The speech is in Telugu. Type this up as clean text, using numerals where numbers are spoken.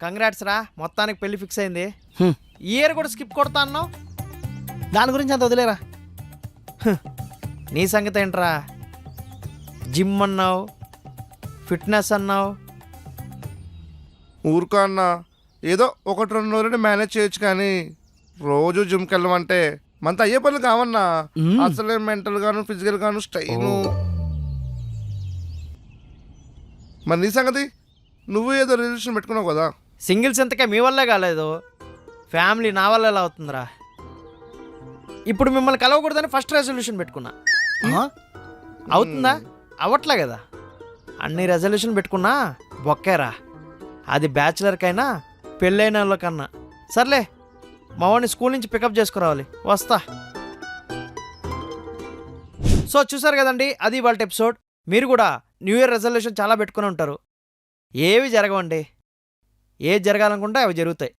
కంగ్రాట్స్ రా, మొత్తానికి పెళ్లి ఫిక్స్ అయింది. హ్మ్. ఈ ఇయర్ కూడా స్కిప్ కొడతా అన్నావు. దాని గురించి అంత వదిలేరా. నీ సంగతి ఏంట్రా? జిమ్ అన్నావు, ఫిట్నెస్ అన్నావు. ఊరుకో అన్న, ఏదో 1-2 రోజులు మేనేజ్ చేయొచ్చు కానీ రోజు జిమ్కి వెళ్ళమంటే మనతో అయ్యే పనులు కావన్నా. మ్మ్. అసలే మెంటల్ గాను ఫిజికల్ గాను స్ట్రెయిన్. మరి నీ సంగతి? నువ్వు ఏదో రిలేషన్ పెట్టుకున్నావు కదా. సింగిల్స్ ఎంతకే మీ వల్లే కాలేదు, ఫ్యామిలీ నా వల్ల ఎలా అవుతుందిరా? ఇప్పుడు మిమ్మల్ని కలవకూడదని ఫస్ట్ రెజల్యూషన్ పెట్టుకున్నా. ఆ? అవుతుందా? అవ్వట్లే కదా. అన్ని రెజల్యూషన్ పెట్టుకున్నా బొక్కేరా. అది బ్యాచులర్కైనా పెళ్ళైన వాళ్ళకన్నా. సర్లే, మా వాడిని స్కూల్ నుంచి పికప్ చేసుకురావాలి, వస్తా. సో చూసారు కదండి, అది వాళ్ళ ఎపిసోడ్. మీరు కూడా న్యూ ఇయర్ రెజల్యూషన్ చాలా పెట్టుకుని ఉంటారు. ఏవి జరగవండి. ఏది జరగాలనుకుంటే అవి జరుగుతాయి.